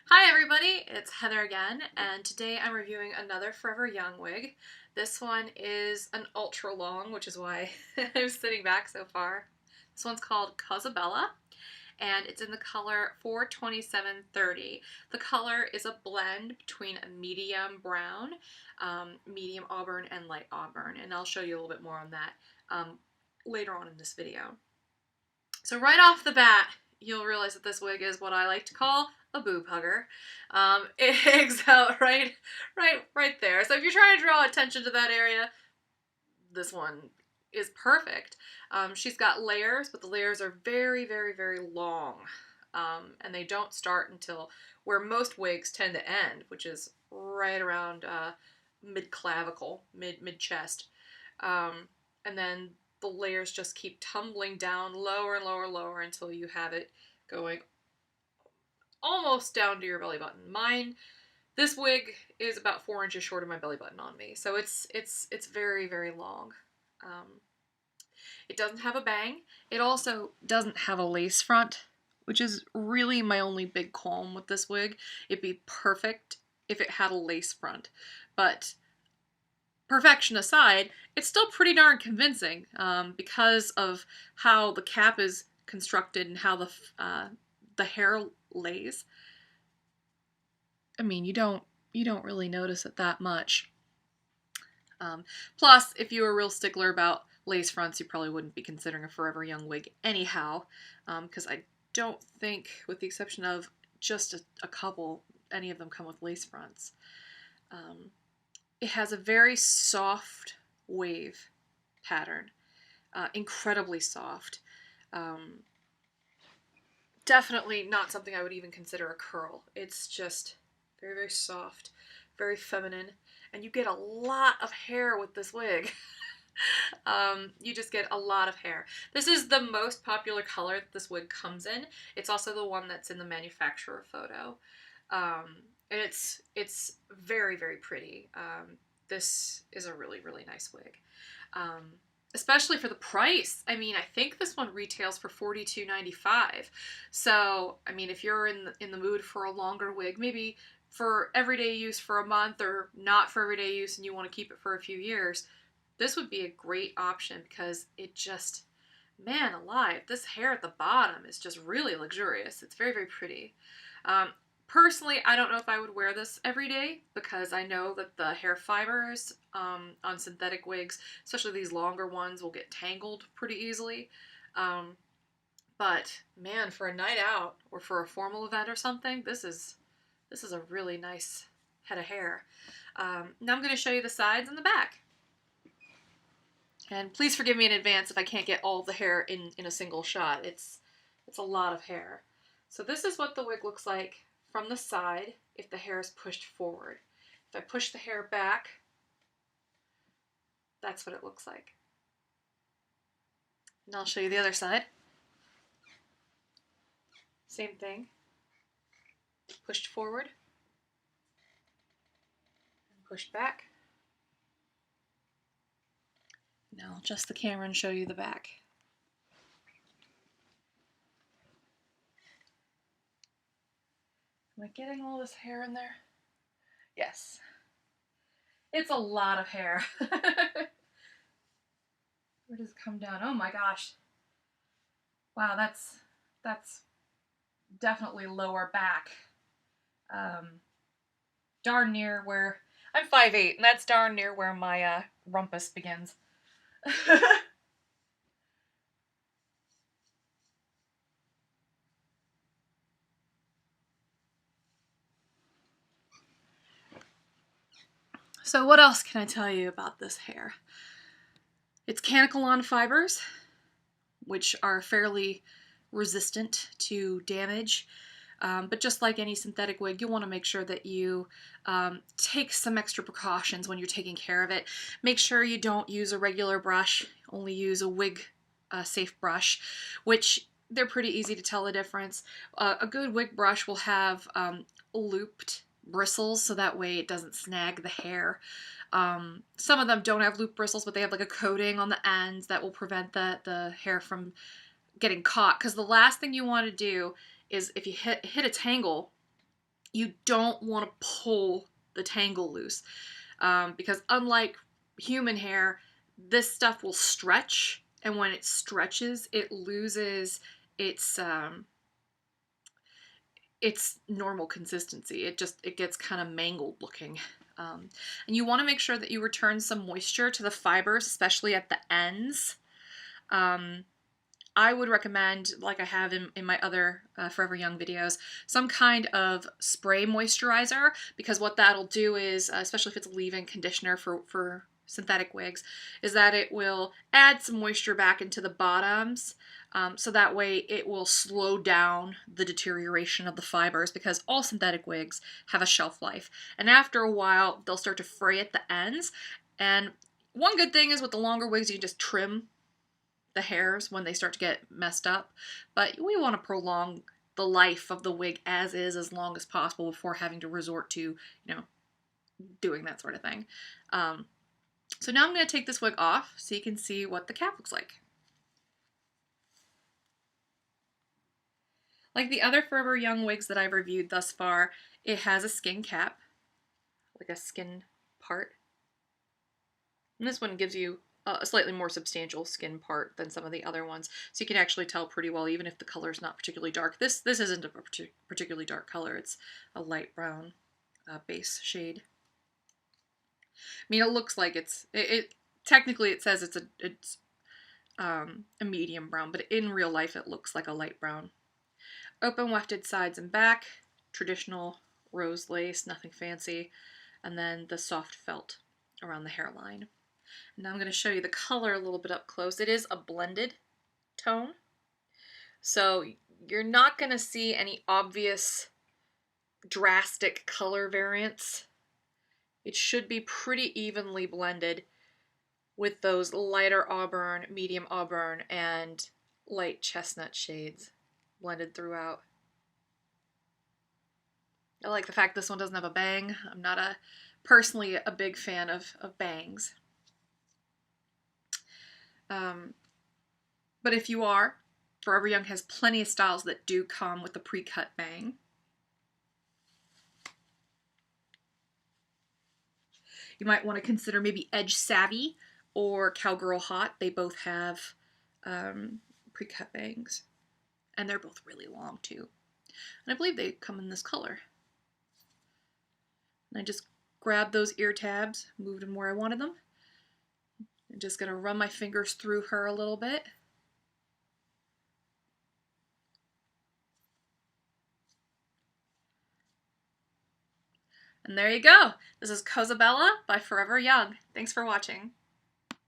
Hi everybody, it's Heather again, and today I'm reviewing another Forever Young wig. This one is an ultra long, which is why I'm sitting back so far. This one's called Cosabella, and it's in the color 42730. The color is a blend between a medium brown, medium auburn, and light auburn, and I'll show you a little bit more on that later on in this video. So right off the bat, you'll realize that this wig is what I like to call a boob hugger. It hangs out right there. So if you're trying to draw attention to that area, this one is perfect. She's got layers, but the layers are very, very, very long. And they don't start until where most wigs tend to end, which is right around mid-clavicle, mid-chest. And then the layers just keep tumbling down lower and lower and lower until you have it going almost down to your belly button. This wig is about 4 inches short of my belly button on me, so it's very, very long. It doesn't have a bang. It also doesn't have a lace front, which is really my only big qualm with this wig. It'd be perfect if it had a lace front, but perfection aside, it's still pretty darn convincing because of how the cap is constructed and how the hair lays. I mean, you don't really notice it that much. Plus, if you were a real stickler about lace fronts, you probably wouldn't be considering a Forever Young wig anyhow, because I don't think, with the exception of just a couple, any of them come with lace fronts. It has a very soft wave pattern, incredibly soft. Definitely not something I would even consider a curl. It's just very, very soft, very feminine, and you get a lot of hair with this wig. You just get a lot of hair. This is the most popular color that this wig comes in. It's also the one that's in the manufacturer photo. And it's very, very pretty. This is a really, really nice wig. Especially for the price. I mean, I think this one retails for $42.95. So, I mean, if you're in the mood for a longer wig, maybe for everyday use for a month or not for everyday use and you want to keep it for a few years, this would be a great option because it just, man alive, this hair at the bottom is just really luxurious. It's very, very pretty. Personally, I don't know if I would wear this every day because I know that the hair fibers on synthetic wigs, especially these longer ones, will get tangled pretty easily. But man, for a night out or for a formal event or something, this is a really nice head of hair. Now I'm going to show you the sides and the back. And please forgive me in advance if I can't get all of the hair in a single shot. It's a lot of hair. So this is what the wig looks like from the side if the hair is pushed forward. If I push the hair back, that's what it looks like. And I'll show you the other side. Same thing. Pushed forward and pushed back. Now I'll adjust the camera and show you the back. Am I getting all this hair in there? Yes. It's a lot of hair. Where does it come down? Oh my gosh. Wow, that's definitely lower back. Darn near where, I'm 5'8", and that's darn near where my rumpus begins. So what else can I tell you about this hair? It's canicle-on fibers, which are fairly resistant to damage. But just like any synthetic wig, you want to make sure that you take some extra precautions when you're taking care of it. Make sure you don't use a regular brush, only use a wig safe brush, which they're pretty easy to tell the difference. A good wig brush will have looped bristles, so that way it doesn't snag the hair. Some of them don't have loop bristles, but they have like a coating on the ends that will prevent the hair from getting caught, because the last thing you want to do is if you hit a tangle you don't want to pull the tangle loose, because unlike human hair, this stuff will stretch, and when it stretches, it loses its normal consistency. It gets kind of mangled looking. And you want to make sure that you return some moisture to the fibers, especially at the ends. I would recommend, like I have in my other Forever Young videos, some kind of spray moisturizer, because what that'll do is, especially if it's a leave-in conditioner for synthetic wigs, is that it will add some moisture back into the bottoms, so that way it will slow down the deterioration of the fibers, because all synthetic wigs have a shelf life. And after a while, they'll start to fray at the ends. And one good thing is with the longer wigs, you can just trim the hairs when they start to get messed up, but we want to prolong the life of the wig as long as possible before having to resort to, doing that sort of thing. So now I'm going to take this wig off so you can see what the cap looks like. Like the other Forever Young wigs that I've reviewed thus far, it has a skin cap, like a skin part. And this one gives you a slightly more substantial skin part than some of the other ones, so you can actually tell pretty well even if the color is not particularly dark. This isn't a particularly dark color. It's a light brown base shade. I mean, it looks like it technically it says it's a medium brown, but in real life it looks like a light brown. Open wefted sides and back, traditional rose lace, nothing fancy, and then the soft felt around the hairline. Now I'm going to show you the color a little bit up close. It is a blended tone, so you're not going to see any obvious drastic color variance. It should be pretty evenly blended with those lighter auburn, medium auburn, and light chestnut shades blended throughout. I like the fact this one doesn't have a bang. I'm not personally a big fan of bangs. But if you are, Forever Young has plenty of styles that do come with a pre-cut bang. You might want to consider maybe Edge Savvy or Cowgirl Hot. They both have pre-cut bangs, and they're both really long too. And I believe they come in this color. And I just grabbed those ear tabs, moved them where I wanted them. I'm just going to run my fingers through her a little bit. And there you go. This is Cosabella by Forever Young. Thanks for watching.